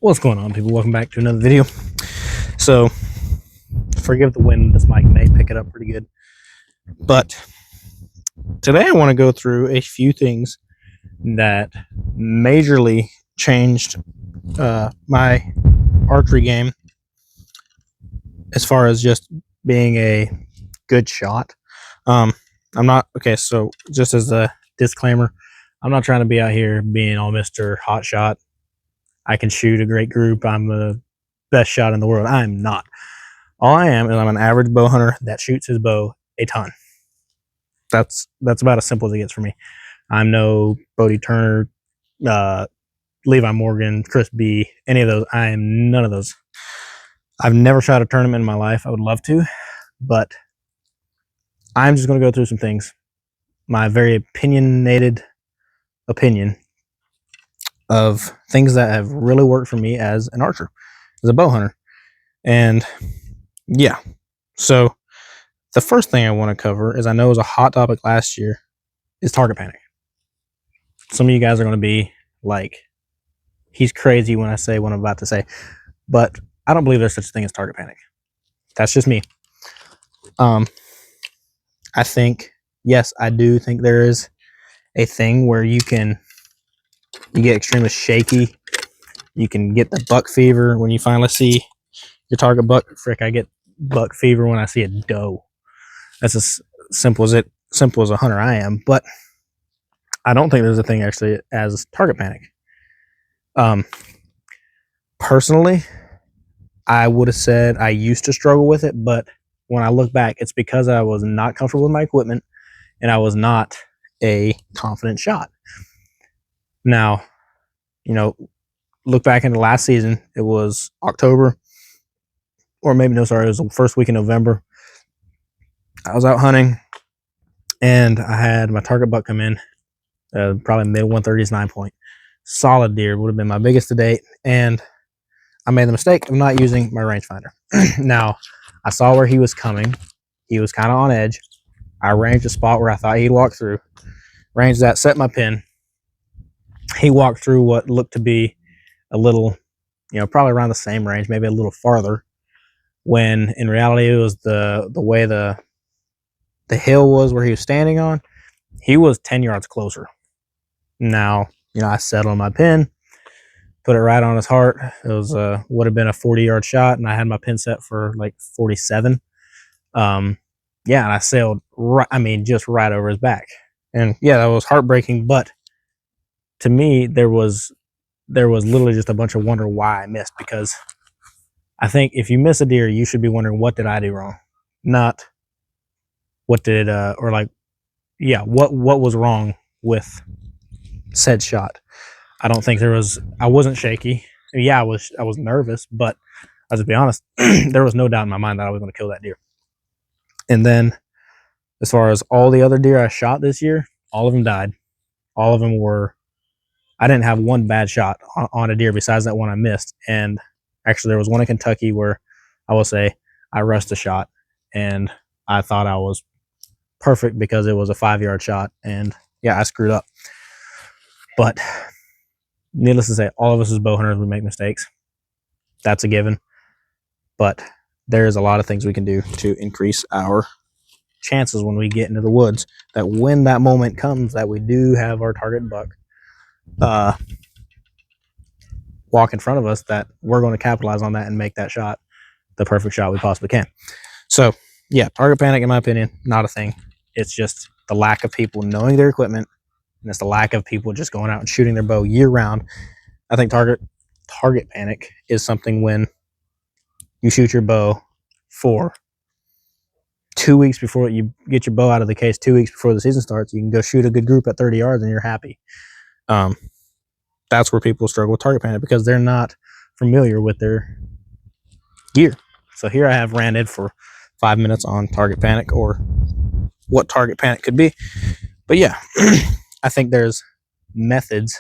What's going on, people? Welcome back to another video. So, forgive the wind, this mic may pick it up pretty good. But today I want to go through a few things that majorly changed my archery game as far as just being a good shot. I'm not, okay, so just as a disclaimer, I'm not trying to be out here being all Mr. Hot Shot. I can shoot a great group. I'm the best shot in the world. I'm not. All I am is I'm an average bow hunter that shoots his bow a ton. That's about as simple as it gets for me. I'm no Bodie Turner, Levi Morgan, Chris B, any of those. I am none of those. I've never shot a tournament in my life. I would love to, but I'm just going to go through some things. My very opinionated opinion of things that have really worked for me as an archer, as a bow hunter. And yeah, so the first thing I want to cover is, I know it was a hot topic last year, is target panic. Some of you guys are going to be like, he's crazy when I say what I'm about to say, but I don't believe there's such a thing as target panic. That's just me. I think, yes, I do think there is a thing where you get extremely shaky. You can get the buck fever when you finally see your target buck. Frick, I get buck fever when I see a doe. That's as simple as a hunter I am. But I don't think there's a thing actually as target panic. Personally, I would have said I used to struggle with it, but when I look back, it's because I was not comfortable with my equipment and I was not a confident shot. Now, look back into last season. It was October, or maybe no, sorry, it was the first week in November. I was out hunting and I had my target buck come in, probably mid 130s, 9-point. Solid deer, would have been my biggest to date. And I made the mistake of not using my rangefinder. Now, I saw where he was coming. He was kind of on edge. I ranged a spot where I thought he'd walk through. Ranged that, set my pin. He walked through what looked to be a little, probably around the same range, maybe a little farther, when in reality it was the way the hill was where he was standing on. He was 10 yards closer. Now, I settled my pin, put it right on his heart. It was would have been a 40-yard shot, and I had my pin set for like 47. Yeah, and I sailed just right over his back. And yeah, that was heartbreaking, but to me, there was literally just a bunch of wonder why I missed, because I think if you miss a deer, you should be wondering, what did I do wrong? Not what did what was wrong with said shot. I don't think I wasn't shaky. Yeah, I was nervous, but I'll just be honest, there was no doubt in my mind that I was going to kill that deer. And then as far as all the other deer I shot this year, all of them died. All of them were, I didn't have one bad shot on a deer besides that one I missed. And actually there was one in Kentucky where I will say I rushed a shot and I thought I was perfect because it was a 5-yard shot, and yeah, I screwed up. But needless to say, all of us as bow hunters, we make mistakes. That's a given. But there's a lot of things we can do to increase our chances when we get into the woods, that when that moment comes that we do have our target buck walk in front of us, that we're going to capitalize on that and make that shot the perfect shot we possibly can. So yeah, target panic, in my opinion, not a thing. It's just the lack of people knowing their equipment, and it's the lack of people just going out and shooting their bow year round. I think target panic is something when you shoot your bow for 2 weeks before you get your bow out of the case, 2 weeks before the season starts. You can go shoot a good group at 30 yards and you're happy. That's where people struggle with target panic, because they're not familiar with their gear. So here I have ranted for 5 minutes on target panic, or what target panic could be. But yeah, I think there's methods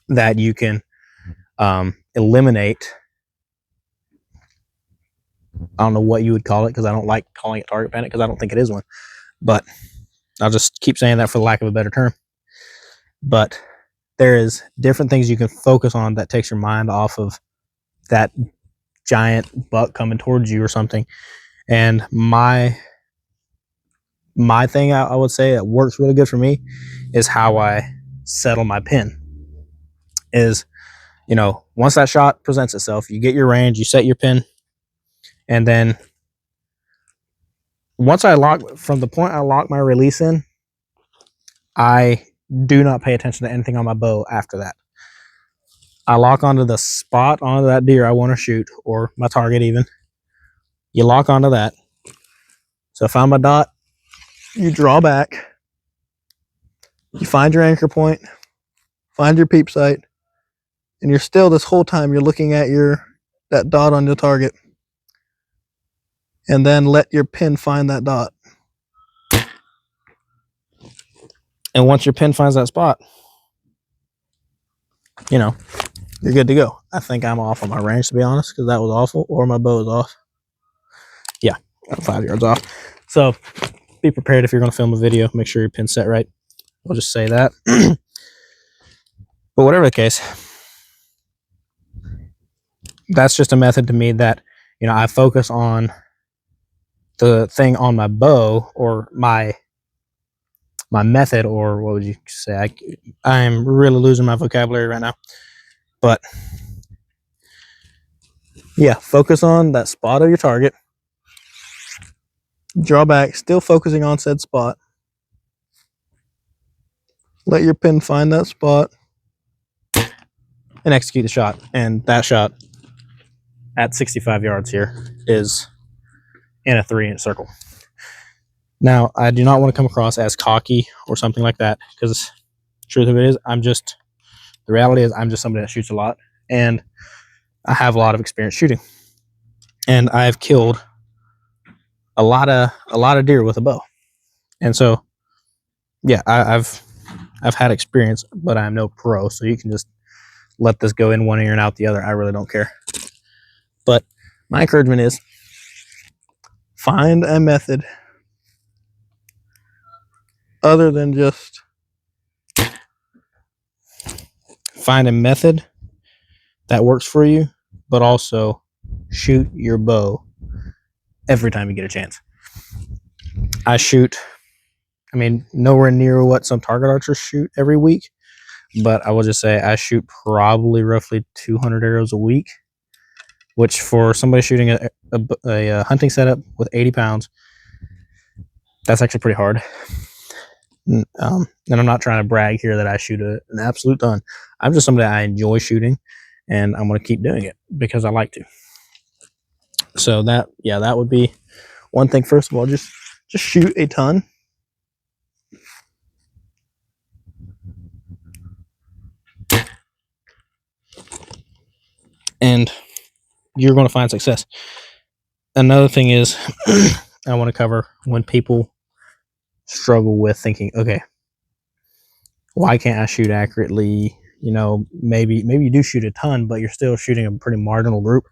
that you can eliminate. I don't know what you would call it, because I don't like calling it target panic, because I don't think it is one. But I'll just keep saying that for the lack of a better term. But there is different things you can focus on that takes your mind off of that giant buck coming towards you or something. And my thing, I would say that works really good for me is how I settle my pin. Is, you know, once that shot presents itself, you get your range, you set your pin, and then once I lock, from the point I lock my release in, I do not pay attention to anything on my bow after that. I lock onto the spot, onto that deer I want to shoot, or my target even. You lock onto that. So I found my dot, you draw back, you find your anchor point, find your peep sight, and you're still, this whole time you're looking at that dot on your target, and then let your pin find that dot. And once your pin finds that spot, you know, you're good to go. I think I'm off on my range, to be honest, because that was awful, or my bow is off. Yeah, I'm 5 yards off. So be prepared if you're going to film a video. Make sure your pin's set right. I'll just say that. But whatever the case, that's just a method to me that, you know, I focus on the thing on my bow, or my method, or what would you say? I'm really losing my vocabulary right now. But yeah, focus on that spot of your target. Draw back, still focusing on said spot. Let your pin find that spot and execute the shot. And that shot at 65 yards here is in a 3-inch circle. Now, I do not want to come across as cocky or something like that, because the truth of it is, the reality is I'm just somebody that shoots a lot, and I have a lot of experience shooting. And I've killed a lot of deer with a bow. And so, yeah, I've had experience, but I'm no pro, so you can just let this go in one ear and out the other. I really don't care. But my encouragement is, find a method other than just find a method that works for you, but also shoot your bow every time you get a chance. I shoot, I mean, nowhere near what some target archers shoot every week, but I will just say I shoot probably roughly 200 arrows a week, which for somebody shooting a hunting setup with 80 pounds, that's actually pretty hard. And I'm not trying to brag here that I shoot an absolute ton. I'm just somebody that I enjoy shooting, and I'm going to keep doing it because I like to. So that would be one thing. First of all, just shoot a ton. And you're going to find success. Another thing is, I want to cover when people struggle with thinking, okay, why can't I shoot accurately? You know, maybe you do shoot a ton, but you're still shooting a pretty marginal group.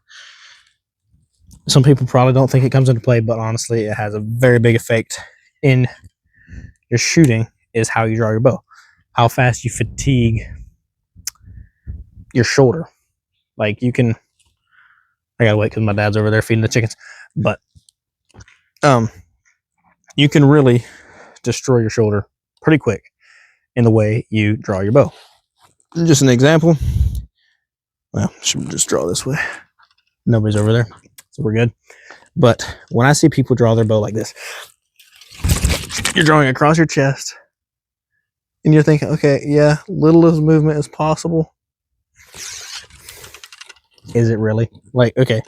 Some people probably don't think it comes into play, but honestly, it has a very big effect in your shooting, is how you draw your bow, how fast you fatigue your shoulder. Like, you can, I gotta wait because my dad's over there feeding the chickens, but you can really destroy your shoulder pretty quick in the way you draw your bow. Just an example. Well, should just draw this way. Nobody's over there, so we're good. But when I see people draw their bow like this, you're drawing across your chest, and you're thinking, okay, yeah, littlest movement is possible. Is it really? Like, okay,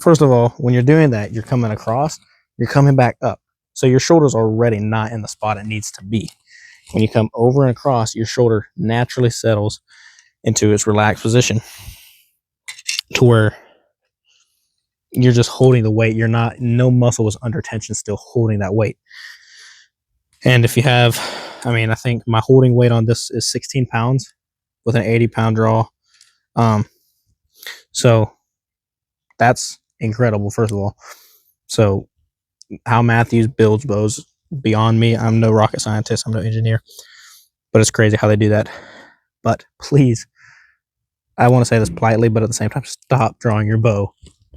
first of all, when you're doing that, you're coming across, you're coming back up. So your shoulder's already not in the spot it needs to be. When you come over and across, your shoulder naturally settles into its relaxed position to where you're just holding the weight. You're not, no muscle is under tension, still holding that weight. And if you have, I mean, I think my holding weight on this is 16 pounds with an 80-pound draw. So that's incredible, first of all. So how Matthews builds bows, beyond me. I'm no rocket scientist. I'm no engineer. But it's crazy how they do that. But please, I want to say this politely, but at the same time, stop drawing your bow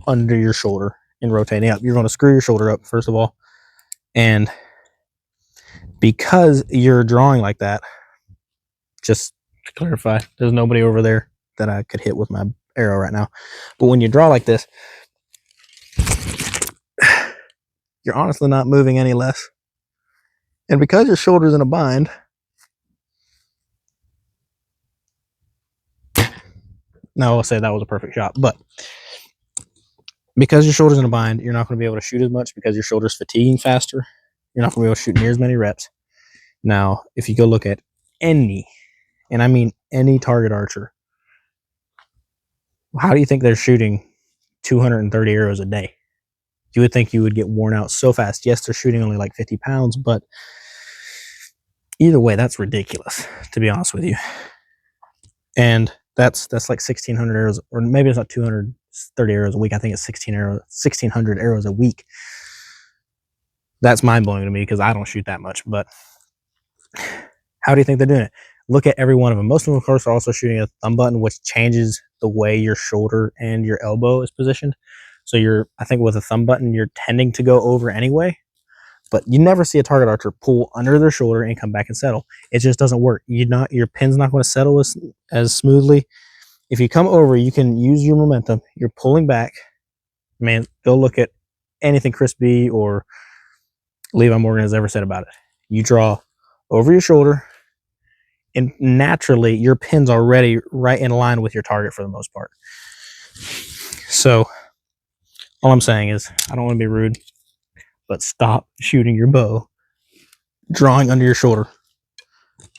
under your shoulder and rotating up. You're going to screw your shoulder up, first of all. And because you're drawing like that, just to clarify, there's nobody over there that I could hit with my arrow right now. But when you draw like this, you're honestly not moving any less. And because your shoulder's in a bind, no, I'll say that was a perfect shot, but because your shoulder's in a bind, you're not going to be able to shoot as much because your shoulder's fatiguing faster. You're not going to be able to shoot near as many reps. Now, if you go look at any, and I mean any target archer, how do you think they're shooting 230 arrows a day? You would think you would get worn out so fast. Yes, they're shooting only like 50 pounds, but either way, that's ridiculous, to be honest with you. And that's like 1,600 arrows, or maybe it's not 230 arrows a week. I think it's 1,600 arrows a week. That's mind-blowing to me because I don't shoot that much. But how do you think they're doing it? Look at every one of them. Most of them, of course, are also shooting a thumb button, which changes the way your shoulder and your elbow is positioned. So I think with a thumb button, you're tending to go over anyway. But you never see a target archer pull under their shoulder and come back and settle. It just doesn't work. Your pin's not going to settle as smoothly. If you come over, you can use your momentum. You're pulling back. Man, go look at anything Chris B or Levi Morgan has ever said about it. You draw over your shoulder, and naturally, your pin's already right in line with your target for the most part. So, all I'm saying is, I don't want to be rude, but stop shooting your bow drawing under your shoulder.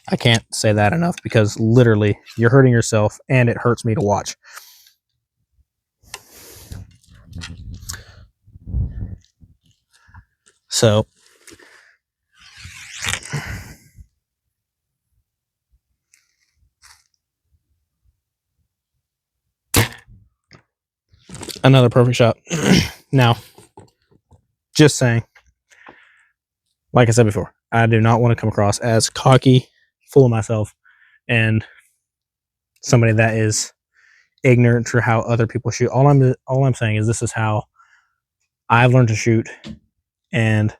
I can't say that enough because literally you're hurting yourself and it hurts me to watch. So another perfect shot. Now, just saying, like I said before, I do not want to come across as cocky, full of myself, and somebody that is ignorant to how other people shoot. All I'm saying is this is how I've learned to shoot, and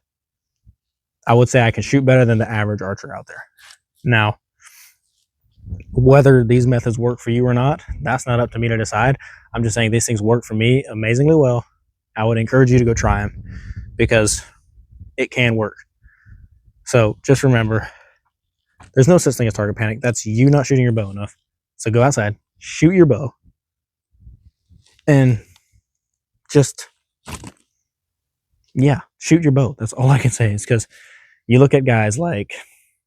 I would say I can shoot better than the average archer out there. Now, whether these methods work for you or not, that's not up to me to decide. I'm just saying these things work for me amazingly well. I would encourage you to go try them because it can work. So just remember, there's no such thing as target panic. That's you not shooting your bow enough. So go outside, shoot your bow, and just, yeah, shoot your bow. That's all I can say. Is because you look at guys like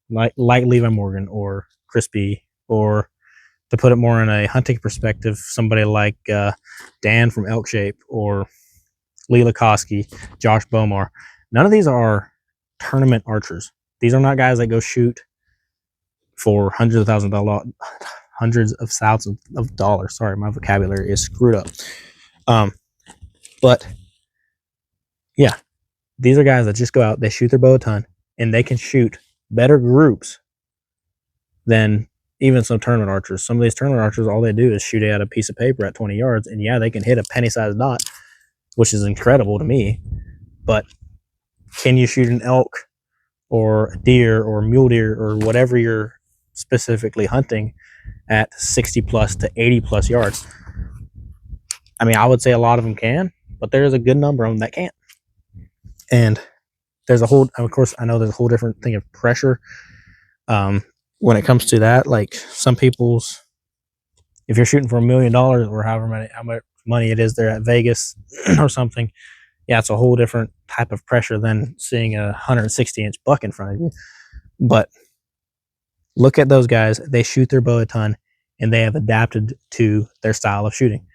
Levi Morgan or Crispy, or to put it more in a hunting perspective, somebody like Dan from Elk Shape or Lee Lakoski, Josh Bomar. None of these are tournament archers. These are not guys that go shoot for hundreds of thousands of dollars. Sorry, my vocabulary is screwed up. But yeah, these are guys that just go out, they shoot their bow a ton, and they can shoot better groups than even some tournament archers. Some of these tournament archers, all they do is shoot at a piece of paper at 20 yards, and yeah, they can hit a penny-sized dot, which is incredible to me. But can you shoot an elk or a deer or mule deer or whatever you're specifically hunting at 60 plus to 80 plus yards? I mean, I would say a lot of them can, but there's a good number of them that can't. And there's a whole, of course, I know there's a whole different thing of pressure. When it comes to that, like some people's, if you're shooting for $1 million or how much money it is there at Vegas or something, yeah, it's a whole different type of pressure than seeing a 160-inch buck in front of you. But look at those guys. They shoot their bow a ton, and they have adapted to their style of shooting.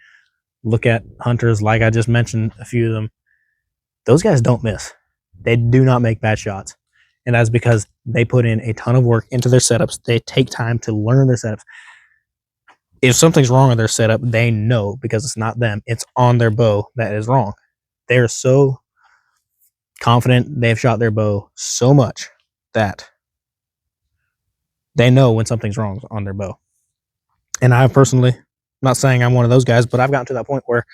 Look at hunters, like I just mentioned, a few of them. Those guys don't miss. They do not make bad shots. And that's because they put in a ton of work into their setups. They take time to learn their setups. If something's wrong with their setup, they know because it's not them. It's on their bow that is wrong. They're so confident. They've shot their bow so much that They know when something's wrong on their bow. And I personally, not saying I'm one of those guys, but I've gotten to that point where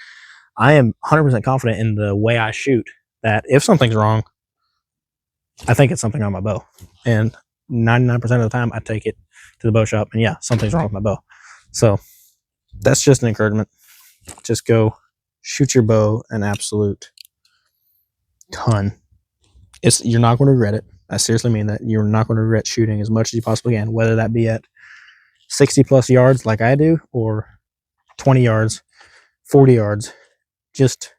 I am 100% confident in the way I shoot that if something's wrong, I think it's something on my bow. And 99% of the time, I take it to the bow shop, and yeah, something's wrong with my bow. So that's just an encouragement. Just go shoot your bow an absolute ton. You're not going to regret it. I seriously mean that. You're not going to regret shooting as much as you possibly can, whether that be at 60 plus yards like I do, or 20 yards, 40 yards. Just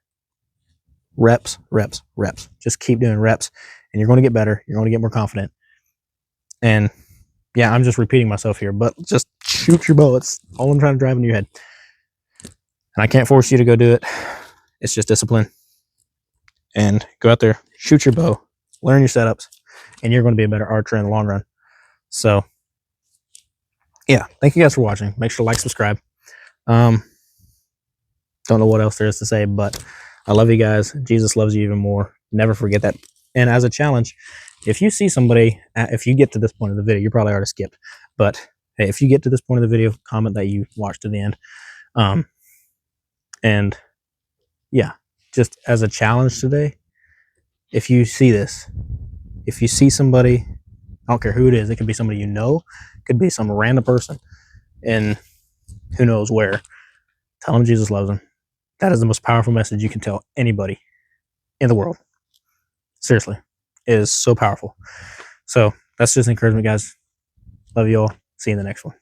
reps, reps, reps. Just keep doing reps, and you're going to get better. You're going to get more confident. And yeah, I'm just repeating myself here, but just shoot your bow. It's all I'm trying to drive in your head. And I can't force you to go do it. It's just discipline. And go out there, shoot your bow, learn your setups, and you're going to be a better archer in the long run. So yeah, thank you guys for watching. Make sure to like, subscribe. Don't know what else there is to say, but I love you guys. Jesus loves you even more. Never forget that. And as a challenge, if you see somebody, if you get to this point of the video, you probably already skipped, but hey, if you get to this point of the video, comment that you watched to the end. And yeah, just as a challenge today, if you see this, if you see somebody, I don't care who it is, it could be somebody you know, it could be some random person, and who knows where, tell them Jesus loves them. That is the most powerful message you can tell anybody in the world. Seriously, it is so powerful. So that's just encouragement, guys. Love you all. See you in the next one.